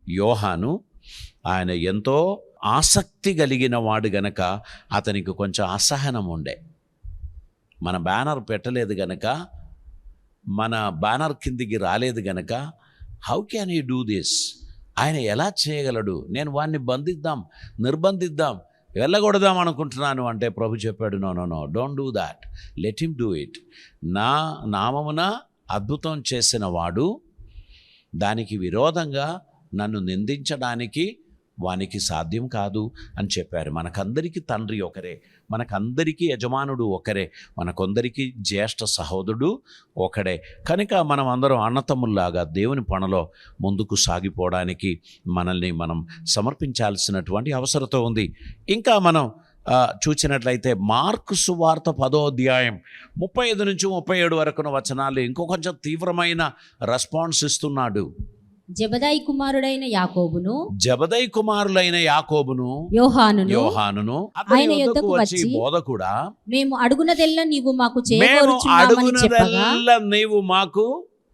యోహాను ఆయన ఎంతో ఆసక్తి కలిగిన వాడు గనక అతనికి కొంచెం అసహనం ఉండే. మన బ్యానర్ పెట్టలేదు గనక, మన బ్యానర్ కిందికి రాలేదు గనక, how can he do this, ఆయన ఎలా చేయగలడు, నేను వాడిని నిర్బంధిద్దాం, వెళ్ళగొడదాం అనుకుంటున్నాను అంటే ప్రభు చెప్పాడు, no no no, don't do that, let him do it. నా నామమున అద్భుతం చేసిన వాడు దానికి విరోధంగా నన్ను నిందించడానికి వానికి సాధ్యం కాదు అని చెప్పారు. మనకందరికీ తండ్రి ఒకరే, మనకందరికీ యజమానుడు ఒకరే, మనకందరికీ జ్యేష్ఠ సహోదరుడు ఒకడే. కనుక మనం అందరం అన్నతమ్ముల్లాగా దేవుని పనిలో ముందుకు సాగిపోవడానికి మనల్ని మనం సమర్పించాల్సినటువంటి అవసరత ఉంది. ఇంకా మనం చూసినట్లయితే మార్కు సువార్త 10వ అధ్యాయం 35 నుంచి 37 వరకున్న వచనాలు ఇంకో కొంచెం తీవ్రమైన రెస్పాన్స్ ఇస్తున్నాడు. జెబెదాయి కుమారులైన యాకోబును యోహానును ఆయన యొద్దకు వచ్చి, బోధకుడా, మేము అడుగునదెల్లా నీవు మాకు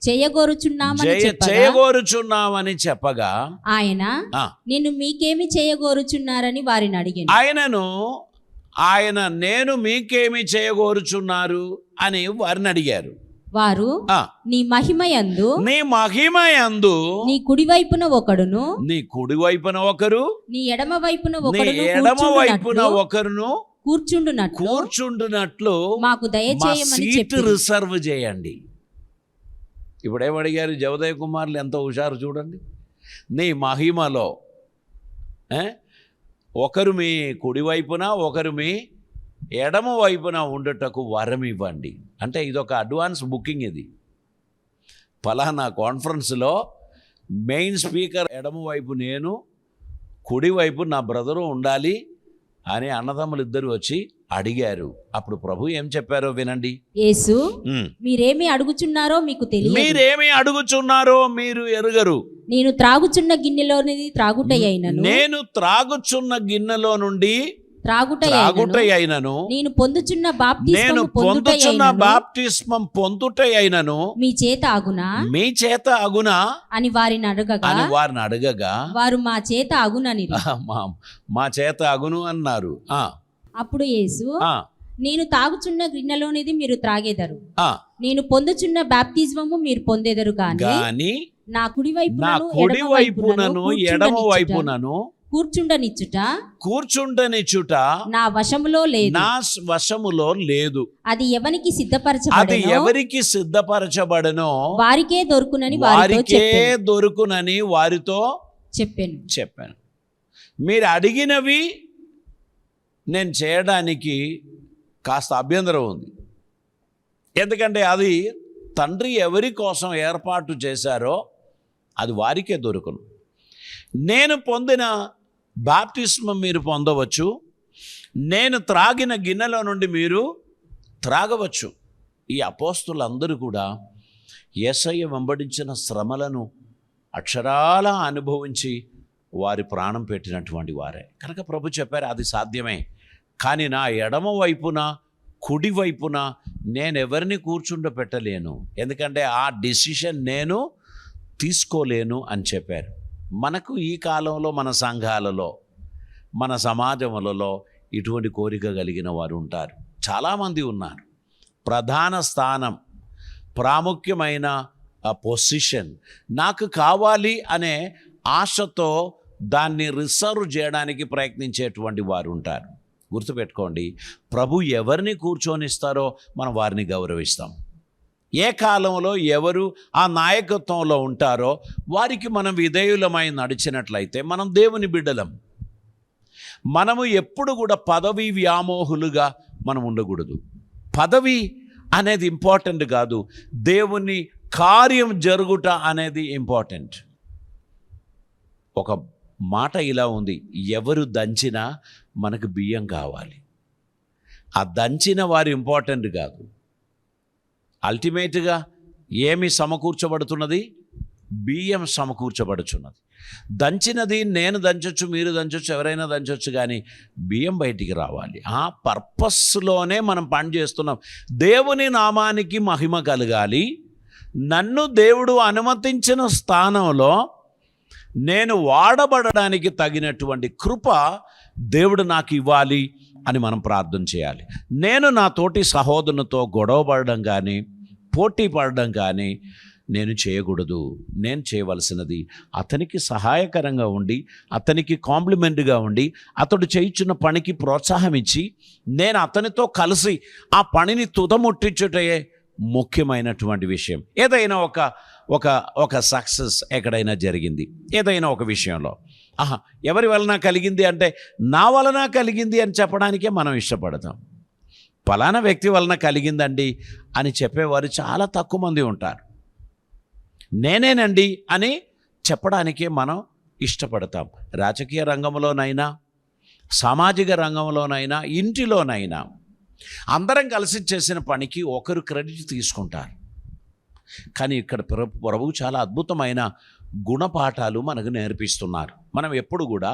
చేయగోరుచున్నామని చెప్పగా ఆయన నేను మీకేమి చేయగోరుచున్నారని వారిని అడిగాను. ఆయన నేను మీకేమి చేయగోరుచున్నారు అని వారిని అడిగారు. వారు నీ మహిమయందు నీ కుడివైపున ఒకడును నీ ఎడమ వైపున ఒకరును కూర్చుండునట్లు మాకు దయచేయమని చెప్పి రిజర్వ్ చేయండి. ఇప్పుడేమడిగారు జెబెదాయి కుమారులు, ఎంతో హుషారు చూడండి. నీ మహిమలో ఒకరు మీ కుడివైపున ఒకరు మీ ఎడమ వైపున ఉండుటకు వరం ఇవ్వండి. అంటే ఇదొక అడ్వాన్స్ బుకింగ్. ఇది ఫలానా కాన్ఫరెన్స్లో మెయిన్ స్పీకర్ ఎడమ వైపు నేను, కుడివైపు నా బ్రదరు ఉండాలి అని అన్నదమ్ములు ఇద్దరు వచ్చి అడిగారు. అప్పుడు ప్రభు ఏం చెప్పారో వినండి. యేసు, మీరేమి అడుగుచున్నారో మీకు తెలియదు, మీరు ఎరుగరు. నేను త్రాగుచున్న గిన్నెలో నుండి త్రాగుటయైనను నేను పొందుచున్న బాప్తిస్మం పొందుటయైనను మీ చేత అగునా అని వారిని అడగగా వారు మా చేత అగునని మా చేత అగును అన్నారు. అప్పుడు యేసు, నేను తాగుచున్న గిన్నెలోనిది మీరు త్రాగేదరు, నేను పొందుచున్న బాప్తిస్మము మీరు పొందేదరు గాని నా కుడివైపునను ఎడమ వైపునను కూర్చుండనిచ్చుట నా వశములో లేదు. అది ఎవరికి సిద్ధపరచబడనో వారికే దొరుకునని వారితో చెప్పాను. మీరు అడిగినవి నేను చేయడానికి కాస్త అభ్యంతరం ఉంది. ఎందుకంటే అది తండ్రి ఎవరి కోసం ఏర్పాటు చేశారో అది వారికే దొరుకును. నేను పొందిన బాప్తిస్మం మీరు పొందవచ్చు, నేను త్రాగిన గిన్నెలో నుండి మీరు త్రాగవచ్చు. ఈ అపోస్తులందరూ కూడా యేసయ్య వెంబడించిన శ్రమలను అక్షరాల అనుభవించి వారి ప్రాణం పెట్టినటువంటి వారే. కనుక ప్రభు చెప్పారు అది సాధ్యమే, కానీ నా ఎడమ వైపున కుడి వైపున నేను ఎవరిని కూర్చుండపెట్టలేను, ఎందుకంటే ఆ డిసిషన్ నేను తీసుకోలేను అని చెప్పారు. మనకు ఈ కాలంలో మన సంఘాలలో మన సమాజములలో ఇటువంటి కోరిక కలిగిన వారు ఉంటారు, చాలామంది ఉన్నారు. ప్రధాన స్థానం, ప్రాముఖ్యమైన పొజిషన్ నాకు కావాలి అనే ఆశతో దాన్ని రిజర్వ్ చేయడానికి ప్రయత్నించేటువంటి వారు ఉంటారు. గుర్తుపెట్టుకోండి, ప్రభు ఎవరిని కూర్చొనిస్తారో మనం వారిని గౌరవిస్తాం. ఏ కాలంలో ఎవరు ఆ నాయకత్వంలో ఉంటారో వారికి మనం విధేయులమై నడిచినట్లయితే మనం దేవుని బిడ్డలం. మనము ఎప్పుడు కూడా పదవి వ్యామోహులుగా మనం ఉండకూడదు. పదవి అనేది ఇంపార్టెంట్ కాదు, దేవుని కార్యం జరుగుట అనేది ఇంపార్టెంట్. ఒక మాట ఇలా ఉంది, ఎవరు దంచినా మనకు బియ్యం కావాలి. ఆ దంచిన వారు ఇంపార్టెంట్ కాదు. అల్టిమేట్గా ఏమి సమకూర్చబడుతున్నది? బియ్యం సమకూర్చబడుచున్నది. దంచినది నేను దంచొచ్చు, మీరు దంచొచ్చు, ఎవరైనా దంచొచ్చు, కానీ బియ్యం బయటికి రావాలి. ఆ పర్పస్లోనే మనం పని చేస్తున్నాం. దేవుని నామానికి మహిమ కలగాలి. నన్ను దేవుడు అనుమతించిన స్థానంలో నేను వాడబడడానికి తగినటువంటి కృప దేవుడు నాకు ఇవ్వాలి అని మనం ప్రార్థన చేయాలి. నేను నా తోటి సహోదరునితో గొడవ పడడం కానీ పోటీ పడడం కానీ నేను చేయకూడదు. నేను చేయవలసినది అతనికి సహాయకరంగా ఉండి, అతనికి కాంప్లిమెంట్గా ఉండి, అతడు చేయించిన పనికి ప్రోత్సాహం ఇచ్చి, నేను అతనితో కలిసి ఆ పనిని తుదముట్టించుటే ముఖ్యమైనటువంటి విషయం. ఏదైనా ఒక సక్సెస్ ఎక్కడైనా జరిగింది, ఏదైనా ఒక విషయంలో, ఎవరి వలన కలిగింది అంటే నా వలన కలిగింది అని చెప్పడానికే మనం ఇష్టపడతాం. ఫలానా వ్యక్తి వలన కలిగిందండి అని చెప్పేవారు చాలా తక్కువ మంది ఉంటారు. నేనేనండి అని చెప్పడానికే మనం ఇష్టపడతాం. రాజకీయ రంగంలోనైనా, సామాజిక రంగంలోనైనా, ఇంటిలోనైనా అందరం కలిసి చేసిన పనికి ఒకరు క్రెడిట్ తీసుకుంటారు. కానీ ఇక్కడ ప్రభువు చాలా అద్భుతమైన గుణపాఠాలు మనకు నేర్పిస్తున్నారు. మనం ఎప్పుడు కూడా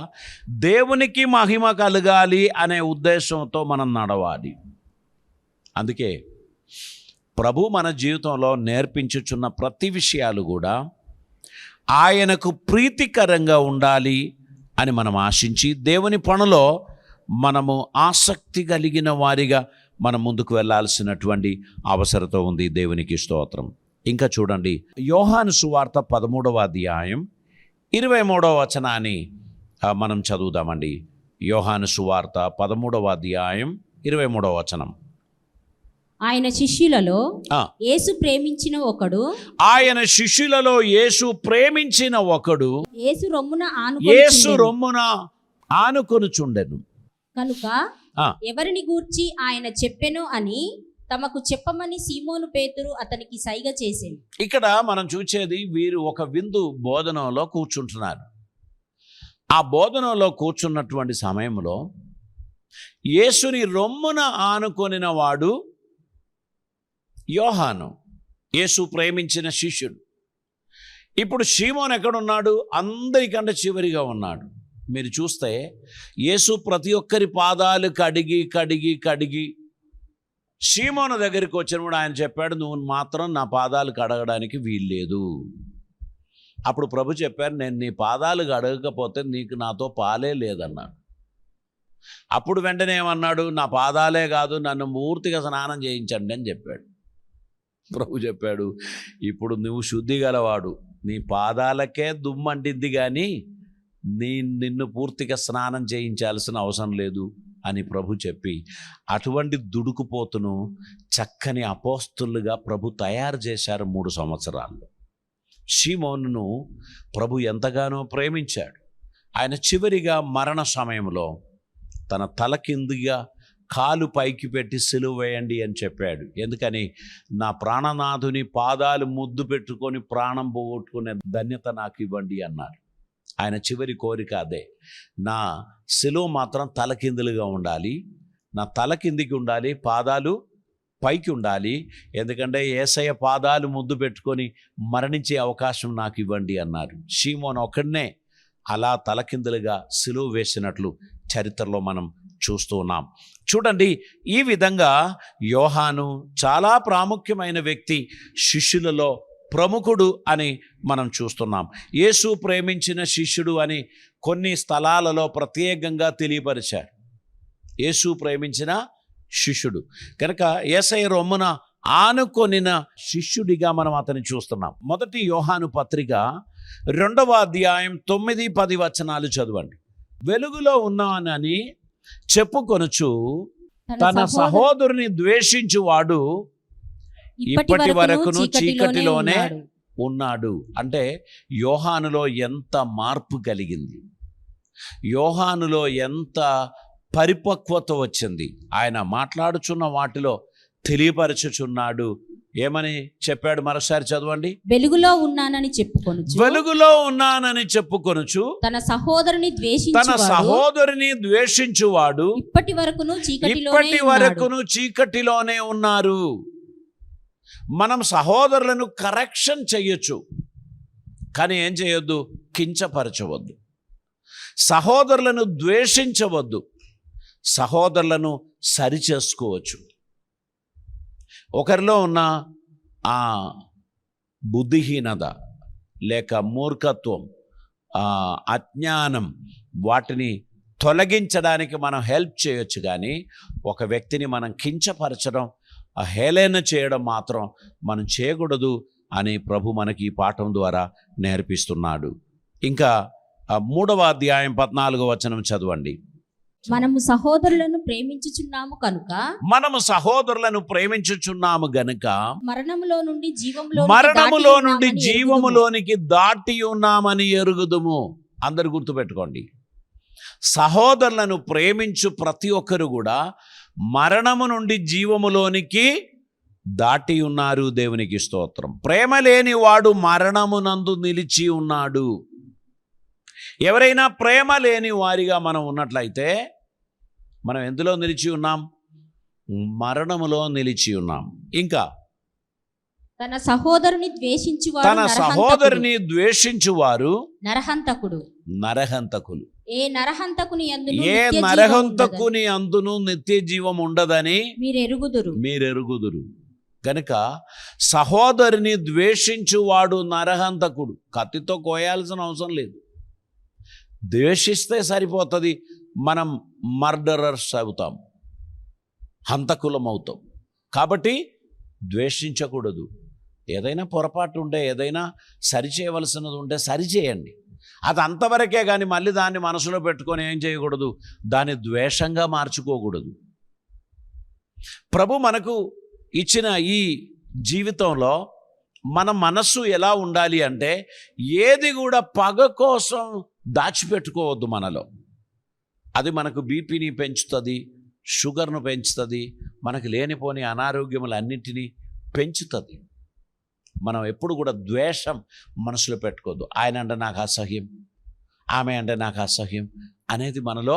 దేవునికి మహిమ కలగాలి అనే ఉద్దేశంతో మనం నడవాలి. అందుకే ప్రభు మన జీవితంలో నేర్పించుచున్న ప్రతి విషయాలు కూడా ఆయనకు ప్రీతికరంగా ఉండాలి అని మనం ఆశించి, దేవుని పనిలో మనము ఆసక్తి కలిగిన వారిగా మనం ముందుకు వెళ్ళాల్సినటువంటి అవసరత ఉంది. దేవునికి స్తోత్రం. ఇంకా చూడండి, యోహాను సువార్త 13వ అధ్యాయం 23వ వచనాన్ని మనం చదువుదామండి. యోహాను సువార్త 13వ అధ్యాయం 23వ వచనం. ఆయన శిష్యులలో యేసు ప్రేమించిన ఒకడు, ఆయన శిష్యులలో యేసు ప్రేమించిన ఒకడు యేసు రొమ్మున ఆనుకొనుచుండెను కనుక ఎవరిని గూర్చి ఆయన చెప్పెను అని తమకు చెప్పమని సీమోను పేతురు అతనికి సైగ చేసెను. ఇక్కడ మనం చూసేది, వీరు ఒక విందు బోధనలో కూర్చుంటున్నారు. ఆ బోధనలో కూర్చున్నటువంటి సమయంలో యేసుని రొమ్మున ఆనుకొనిన వాడు యోహాను, యేసు ప్రేమించిన శిష్యుడు. ఇప్పుడు సీమోను ఎక్కడున్నాడు? అందరికంటే చివరిగా ఉన్నాడు. మీరు చూస్తే యేసు ప్రతి ఒక్కరి పాదాలు కడిగి కడిగి కడిగి సీమోను దగ్గరికి వచ్చినప్పుడు ఆయన చెప్పాడు, నువ్వు మాత్రం నా పాదాలు కడగడానికి వీల్లేదు. అప్పుడు ప్రభు చెప్పారు, నేను నీ పాదాలు కడగకపోతే నీకు నాతో పాలే లేదన్నాడు. అప్పుడు వెంటనే ఏమన్నాడు? నా పాదాలే కాదు, నన్ను పూర్తిగా స్నానం చేయించండి అని చెప్పాడు. ప్రభు చెప్పాడు, ఇప్పుడు నువ్వు శుద్ధి గలవాడు, నీ పాదాలకే దుమ్మంటిద్ది కానీ నిన్ను పూర్తిగా స్నానం చేయించాల్సిన అవసరం లేదు అని ప్రభు చెప్పి, అటువంటి దుడుకుపోతును చక్కని అపోస్తులుగా ప్రభు తయారు చేశారు 3 సంవత్సరాల్లో. సీమోనును ప్రభు ఎంతగానో ప్రేమించాడు. ఆయన చివరిగా మరణ సమయంలో తన తల కిందిగా కాలు పైకి పెట్టి సిలువ వేయండి అని చెప్పాడు. ఎందుకని? నా ప్రాణనాథుని పాదాలు ముద్దు పెట్టుకొని ప్రాణం పోగొట్టుకునే ధన్యత నాకు ఇవ్వండి అన్నాడు. ఆయన చివరి కోరిక అదే. నా సిలువ మాత్రం తలకిందులుగా ఉండాలి, నా తల కిందికి ఉండాలి, పాదాలు పైకి ఉండాలి. ఎందుకంటే యేసయ్య పాదాలు ముద్దు పెట్టుకొని మరణించే అవకాశం నాకు ఇవ్వండి అన్నారు. సీమోను ఒక్కడనే అలా తలకిందులుగా సిలువ వేసినట్లు చరిత్రలో మనం చూస్తూ ఉన్నాం. చూడండి, ఈ విధంగా యోహాను చాలా ప్రాముఖ్యమైన వ్యక్తి, శిష్యులలో ప్రముఖుడు అని మనం చూస్తున్నాం. యేసు ప్రేమించిన శిష్యుడు అని కొన్ని స్థలాలలో ప్రత్యేకంగా తెలియపరిచారు. యేసు ప్రేమించిన శిష్యుడు కనుక యేసయ్య రొమ్మున ఆనుకొనిన శిష్యుడిగా మనం అతన్ని చూస్తున్నాం. మొదటి యోహాను పత్రిక 2వ అధ్యాయం 9-10 వచనాలు చదవండి. వెలుగులో ఉన్నానని చెప్పుకొనుచు తన సహోదరుని ద్వేషించువాడు ఇప్పటి వరకును చీకటిలోనే ఉన్నాడు. అంటే యోహానులో ఎంత మార్పు కలిగింది, యోహానులో ఎంత పరిపక్వత వచ్చింది. ఆయన మాట్లాడుచున్న వాటిలో తెలియపరచుచున్నాడు. ఏమని చెప్పాడు? మరోసారి చదవండి. వెలుగులో ఉన్నానని చెప్పుకొనుచు, వెలుగులో ఉన్నానని చెప్పుకొనుచు తన సహోదరుని ద్వేషించువాడు ఇప్పటి వరకును చీకటిలోనే ఉన్నారు. మనం సహోదరులను కరెక్షన్ చెయ్యొచ్చు, కానీ ఏం చేయొద్దు? కించపరచవద్దు. సహోదరులను ద్వేషించవద్దు, సహోదరులను సరిచేసుకోవచ్చు. ఒకరిలో ఉన్న ఆ బుద్ధిహీనత లేక మూర్ఖత్వం, అజ్ఞానం వాటిని తొలగించడానికి మనం హెల్ప్ చేయొచ్చు, కానీ ఒక వ్యక్తిని మనం కించపరచడం, హేళన చేయడం మాత్రం మనం చేయకూడదు అని ప్రభు మనకి ఈ పాఠం ద్వారా నేర్పిస్తున్నాడు. ఇంకా 3వ అధ్యాయం 14వ వచనం చదవండి. మనము సహోదరులను ప్రేమించుచున్నాము కనుక మరణములో నుండి జీవములోనికి దాటి ఉన్నామని ఎరుగుదుము. అందరు గుర్తుపెట్టుకోండి, సహోదరులను ప్రేమించు ప్రతి ఒక్కరు కూడా మరణము నుండి జీవములోనికి దాటి ఉన్నారు. దేవునికి స్తోత్రం. ప్రేమ లేని వాడు మరణమునందు నిలిచి ఉన్నాడు. ఎవరైనా ప్రేమ లేని వారిగా మనం ఉన్నట్లయితే మనం ఎందులో నిలిచి ఉన్నాం? మరణములో నిలిచి ఉన్నాం. ఇంకా తన సహోదరుని ద్వేషించువారు నరహంతకులు. ఏ నరహంతకుని అందును నిత్య జీవం ఉండదని మీరెరుగుదురు. కనుక సహోదరుని ద్వేషించువాడు నరహంతకుడు. కత్తితో కోయాల్సిన అవసరం లేదు, ద్వేషిస్తే సరిపోతుంది. మనం మర్డరర్స్ అవుతాం, హంతకులం అవుతాం. కాబట్టి ద్వేషించకూడదు. ఏదైనా పొరపాటు ఉంటే, ఏదైనా సరిచేయవలసినది ఉంటే సరిచేయండి. అది అంతవరకే, కానీ మళ్ళీ దాన్ని మనసులో పెట్టుకొని ఏం చేయకూడదు, దాన్ని ద్వేషంగా మార్చుకోకూడదు. ప్రభు మనకు ఇచ్చిన ఈ జీవితంలో మన మనస్సు ఎలా ఉండాలి అంటే, ఏది కూడా పగ కోసం దాచిపెట్టుకోవద్దు మనలో. అది మనకు బీపీని పెంచుతుంది, షుగర్ను పెంచుతుంది, మనకు లేనిపోని అనారోగ్యములన్నింటినీ పెంచుతుంది. మనం ఎప్పుడు కూడా ద్వేషం మనసులో పెట్టుకోవద్దు. ఆయన అంటే నాకు అసహ్యం, ఆమె అంటే నాకు అసహ్యం అనేది మనలో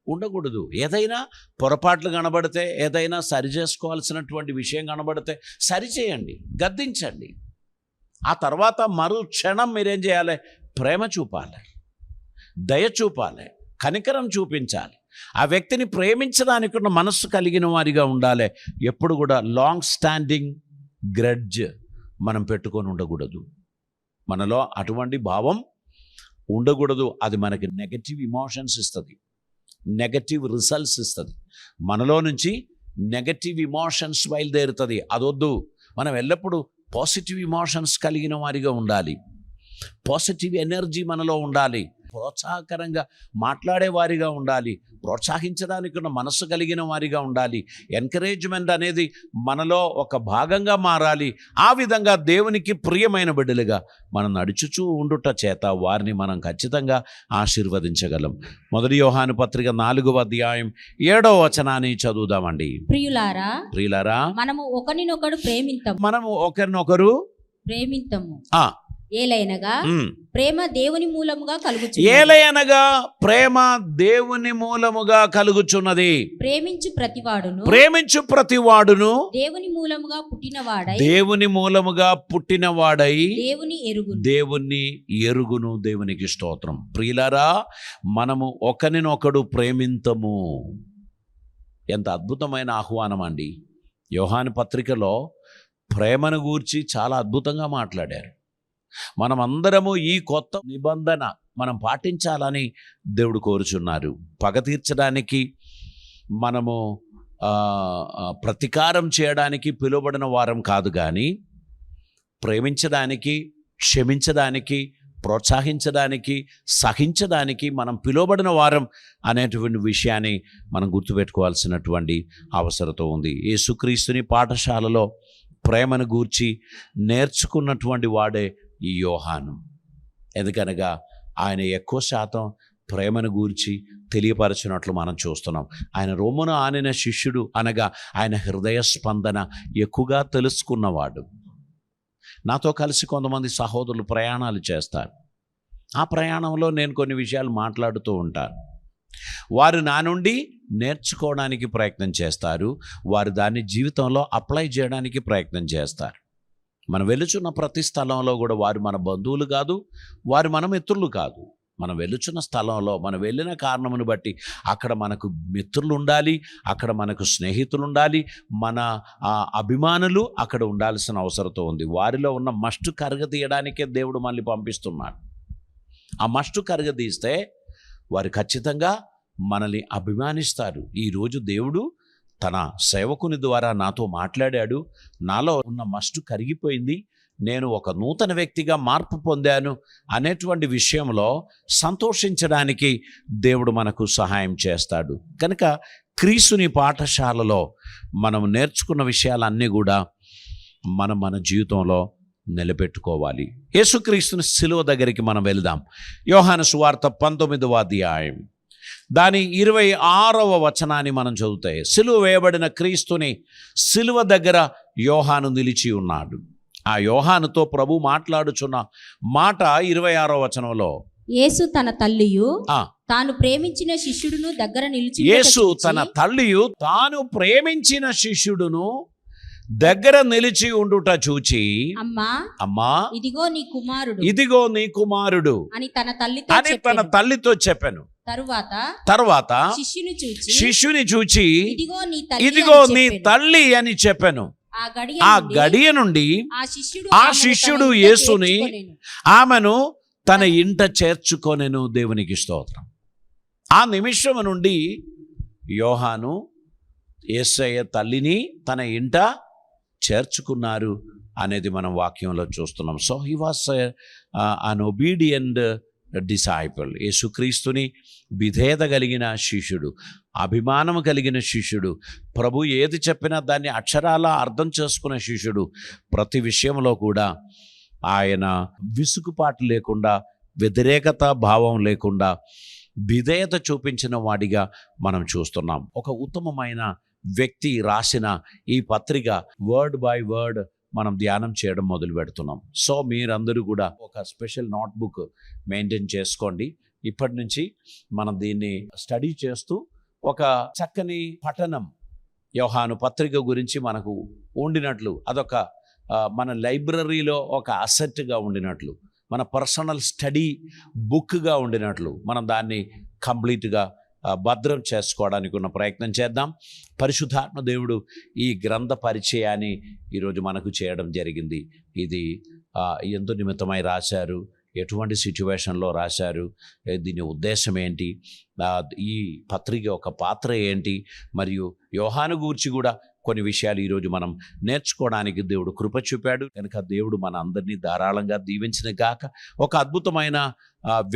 ఉండకూడదు. ఏదైనా పొరపాట్లు కనబడితే, ఏదైనా సరి చేసుకోవాల్సినటువంటి విషయం కనబడితే సరిచేయండి, గద్దించండి. ఆ తర్వాత మరు క్షణం మీరేం చేయాలి? ప్రేమ చూపాలి, దయ చూపాలి, కనికరం చూపించాలి. ఆ వ్యక్తిని ప్రేమించడానికి ఉన్న మనస్సు కలిగిన వారిగా ఉండాలి. ఎప్పుడు కూడా లాంగ్ స్టాండింగ్ గ్రడ్జ్ మనం పెట్టుకొని ఉండకూడదు. మనలో అటువంటి భావం ఉండకూడదు. అది మనకి నెగటివ్ ఇమోషన్స్ ఇస్తుంది, నెగటివ్ రిజల్ట్స్ ఇస్తుంది. మనలో నుంచి నెగటివ్ ఇమోషన్స్ బయలుదేరుతుంది. అదొద్దు. మనం ఎల్లప్పుడూ పాజిటివ్ ఇమోషన్స్ కలిగిన వారిగా ఉండాలి. పాజిటివ్ ఎనర్జీ మనలో ఉండాలి. ప్రోత్సాహకరంగా మాట్లాడే వారిగా ఉండాలి. ప్రోత్సహించడానికి ఉన్న మనస్సు కలిగిన వారిగా ఉండాలి. ఎంకరేజ్మెంట్ అనేది మనలో ఒక భాగంగా మారాలి. ఆ విధంగా దేవునికి ప్రియమైన బిడ్డలుగా మనం నడుచుచూ ఉండుట చేత వారిని మనం ఖచ్చితంగా ఆశీర్వదించగలం. 1 యోహాను పత్రిక 4వ అధ్యాయం 7వ వచనాన్ని చదువుదామండి. ప్రియులారా, మనము ఒకరినొకరు ప్రేమింతము. ఏలయనగా ప్రేమ దేవుని మూలముగా కలుగుచున్నది. ప్రేమించు ప్రతివాడును దేవుని మూలముగా పుట్టినవాడై దేవుని ఎరుగును. దేవునికి స్తోత్రం. ప్రియులారా, మనము ఒకరినొకడు ప్రేమింతము. ఎంత అద్భుతమైన ఆహ్వానం అండి. యోహాను పత్రికలో ప్రేమను గూర్చి చాలా అద్భుతంగా మాట్లాడారు. మనమందరము ఈ కొత్త నిబంధన మనం పాటించాలని దేవుడు కోరుచున్నారు. పగ తీర్చడానికి, మనము ప్రతీకారం చేయడానికి పిలువబడిన వారం కాదు, కానీ ప్రేమించడానికి, క్షమించడానికి, ప్రోత్సహించడానికి, సహించడానికి మనం పిలువబడిన వారం అనేటువంటి విషయాన్ని మనం గుర్తుపెట్టుకోవాల్సినటువంటి అవసరత ఉంది. యేసుక్రీస్తుని పాఠశాలలో ప్రేమను గూర్చి నేర్చుకున్నటువంటి వాడే ఈ యోహాను. ఎందుకనగా ఆయన ఎక్కువ శాతం ప్రేమను గూర్చి తెలియపరచినట్లు మనం చూస్తున్నాం. ఆయన రోమున ఆనిన శిష్యుడు అనగా ఆయన హృదయ స్పందన ఎక్కువగా తెలుసుకున్నవాడు. నాతో కలిసి కొంతమంది సహోదరులు ప్రయాణాలు చేస్తారు. ఆ ప్రయాణంలో నేను కొన్ని విషయాలు మాట్లాడుతూ ఉంటాను. వారు నా నుండి నేర్చుకోవడానికి ప్రయత్నం చేస్తారు, వారు దాన్ని జీవితంలో అప్లై చేయడానికి ప్రయత్నం చేస్తారు. మనం వెలుచున్న ప్రతి స్థలంలో కూడా వారు మన బంధువులు కాదు, వారు మన మిత్రులు కాదు. మనం వెలుచున్న స్థలంలో మనం వెళ్ళిన కారణమును బట్టి అక్కడ మనకు మిత్రులు ఉండాలి, అక్కడ మనకు స్నేహితులు ఉండాలి, మన అభిమానులు అక్కడ ఉండాల్సిన అవసరత ఉంది. వారిలో ఉన్న మస్టు కరగతీయడానికే దేవుడు మళ్ళీ పంపిస్తున్నాడు. ఆ మస్టు కరగదీస్తే వారు ఖచ్చితంగా మనల్ని అభిమానిస్తారు. ఈరోజు దేవుడు తన సేవకుని ద్వారా నాతో మాట్లాడాడు, నాలో ఉన్న మస్టు కరిగిపోయింది, నేను ఒక నూతన వ్యక్తిగా మార్పు పొందాను అనేటువంటి విషయంలో సంతోషించడానికి దేవుడు మనకు సహాయం చేస్తాడు. కనుక క్రీస్తుని పాఠశాలలో మనం నేర్చుకున్న విషయాలన్నీ కూడా మనం మన జీవితంలో నిలబెట్టుకోవాలి. యేసుక్రీస్తుని శిలువ దగ్గరికి మనం వెళదాం. యోహాను సువార్త 19వ అధ్యాయం దాని 26వ వచనాన్ని మనం చదివితే, శిలువ వేయబడిన క్రీస్తుని శిలువ దగ్గర యోహాను నిలిచి ఉన్నాడు. ఆ యోహానుతో ప్రభు మాట్లాడుచున్న మాట 26వ వచనంలో, యేసు తన తల్లియు ఆ, తాను ప్రేమించిన శిష్యుడును దగ్గర నిలిచి యేసు తన తల్లియు తాను ప్రేమించిన శిష్యుడును దగ్గర నిలిచి ఉండుట చూచి, అమ్మా అమ్మా ఇదిగో నీ కుమారుడు ఇదిగో నీ కుమారుడు అని తన తల్లితో చెప్పాను. తరువాత శిష్యుని చూచి ఇదిగో నీ తల్లి అని చెప్పాను. ఆ గడియ నుండి ఆ శిష్యుడు యేసుని ఆమెను తన ఇంట చేర్చుకొనెను. దేవునికి స్తోత్రం. ఆ నిమిషం నుండి యోహాను యేసయ్య తల్లిని తన ఇంట చేర్చుకున్నారు అనేది మనం వాక్యంలో చూస్తున్నాం. So he was an obedient disciple. యేసుక్రీస్తుని విధేయత కలిగిన శిష్యుడు, అభిమానం కలిగిన శిష్యుడు, ప్రభు ఏది చెప్పినా దాన్ని అక్షరాల అర్థం చేసుకునే శిష్యుడు. ప్రతి విషయంలో కూడా ఆయన విసుగుపాటు లేకుండా, వ్యతిరేకత భావం లేకుండా విధేయత చూపించిన వాడిగా మనం చూస్తున్నాం. ఒక ఉత్తమమైన వ్యక్తి రాసిన ఈ పత్రిక వర్డ్ బై వర్డ్ మనం ధ్యానం చేయడం మొదలు పెడుతున్నాం. సో మీరందరూ కూడా ఒక స్పెషల్ నోట్బుక్ మెయింటైన్ చేసుకోండి. ఇప్పటి నుంచి మనం దీన్ని స్టడీ చేస్తూ ఒక చక్కని పఠనం యోహాను పత్రిక గురించి మనకు ఉండినట్లు, అదొక మన లైబ్రరీలో ఒక అసెట్గా ఉండినట్లు, మన పర్సనల్ స్టడీ బుక్గా ఉండినట్లు మనం దాన్ని కంప్లీట్గా భద్రం చేసుకోవడానికి ఉన్న ప్రయత్నం చేద్దాం. పరిశుద్ధాత్మ దేవుడు ఈ గ్రంథ పరిచయాన్ని ఈరోజు మనకు చేయడం జరిగింది. ఇది ఎందు నిమిత్తమై రాశారు, ఎటువంటి సిచ్యువేషన్లో రాశారు, దీని ఉద్దేశం ఏంటి, ఈ పత్రిక ఒక పాత్ర ఏంటి, మరియు యోహాను గూర్చి కూడా కొన్ని విషయాలు ఈరోజు మనం నేర్చుకోవడానికి దేవుడు కృప చూపాడు. కనుక దేవుడు మన అందరినీ ధారాళంగా దీవించిన గాక. ఒక అద్భుతమైన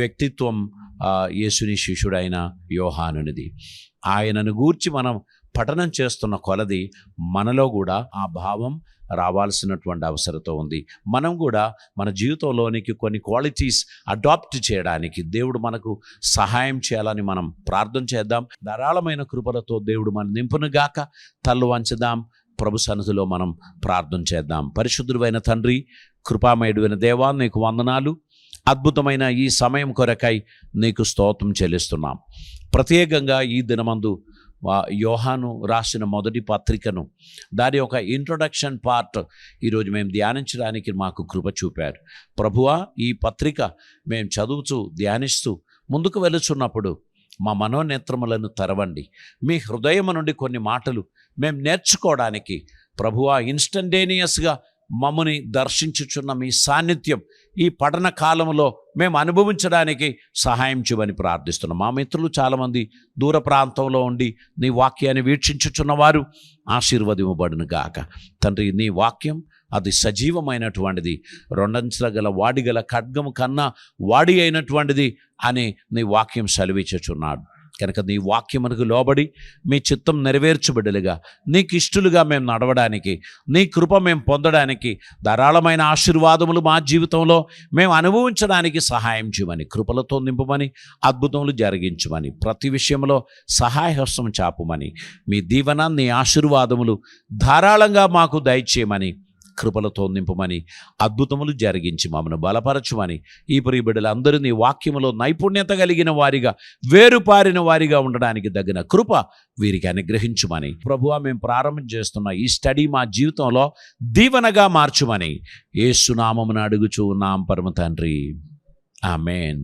వ్యక్తిత్వం యేసుని శిష్యుడైన యోహానునిది. ఆయనను గూర్చి మనం పఠనం చేస్తున్న కొలది మనలో కూడా ఆ భావం రావాల్సినటువంటి అవసరత ఉంది. మనం కూడా మన జీవితంలోనికి కొన్ని క్వాలిటీస్ అడాప్ట్ చేయడానికి దేవుడు మనకు సహాయం చేయాలని మనం ప్రార్థన చేద్దాం. ధారాళమైన కృపలతో దేవుడు మన నింపునుగాక. తల్లు వంచుదాం, ప్రభు సన్నిధిలో మనం ప్రార్థన చేద్దాం. పరిశుద్ధుడైన తండ్రి, కృపామయుడైన దేవా, నీకు వందనాలు. అద్భుతమైన ఈ సమయం కొరకై నీకు స్తోత్రం చెల్లిస్తున్నాం. ప్రత్యేకంగా ఈ దినమందు యోహాను రాసిన మొదటి పత్రికను, దాని ఒక ఇంట్రొడక్షన్ పార్ట్ ఈరోజు మేము ధ్యానించడానికి మాకు కృప చూపారు. ప్రభువా, ఈ పత్రిక మేము చదువుతూ ధ్యానిస్తూ ముందుకు వెళుచున్నప్పుడు మా మనోనేత్రములను తెరవండి. మీ హృదయం నుండి కొన్ని మాటలు మేము నేర్చుకోవడానికి ప్రభువా, ఇన్స్టంటేనియస్గా మమ్మల్ని దర్శించుచున్న మీ సాన్నిధ్యం ఈ పఠన కాలంలో మేము అనుభవించడానికి సహాయం చేయమని ప్రార్థిస్తున్నాం. మా మిత్రులు చాలామంది దూర ప్రాంతంలో ఉండి నీ వాక్యాన్ని వీక్షించుచున్నవారు ఆశీర్వదింపబడును గాక. తండ్రి, నీ వాక్యం అది సజీవమైనటువంటిది, రెండంచుల గల వాడి గల ఖడ్గము కన్నా వాడి అయినటువంటిది అని నీ వాక్యం సెలవిచ్చుచున్నాడు. కనుక నీ వాక్యమునకు లోబడి మీ చిత్తం నెరవేర్చబడలుగా నీకు ఇష్టలుగా మేము నడవడానికి, నీ కృప మేము పొందడానికి, ధారాళమైన ఆశీర్వాదములు మా జీవితంలో మేము అనుభవించడానికి సహాయం చేయమని, కృపలతో నింపమని, అద్భుతములు జరిగించమని, ప్రతి విషయంలో సహాయ హస్తం చాపమని, మీ దీవెన నీ ఆశీర్వాదములు ధారాళంగా మాకు దయచేయమని, కృపలతో నింపమని, అద్భుతములు జరిగించి మమ్మను బలపరచుమని, ఈ ప్రియబిడ్డలందరూ నీ వాక్యములో నైపుణ్యత కలిగిన వారిగా, వేరుపారిన వారిగా ఉండడానికి తగిన కృప వీరికి అనుగ్రహించుమని, ప్రభువా, మేము ప్రారంభం చేస్తున్న ఈ స్టడీ మా జీవితంలో దీవెనగా మార్చుమని యేసు నామమున అడుగుచూ ఉన్నాం పరమ తండ్రి. ఆమేన్.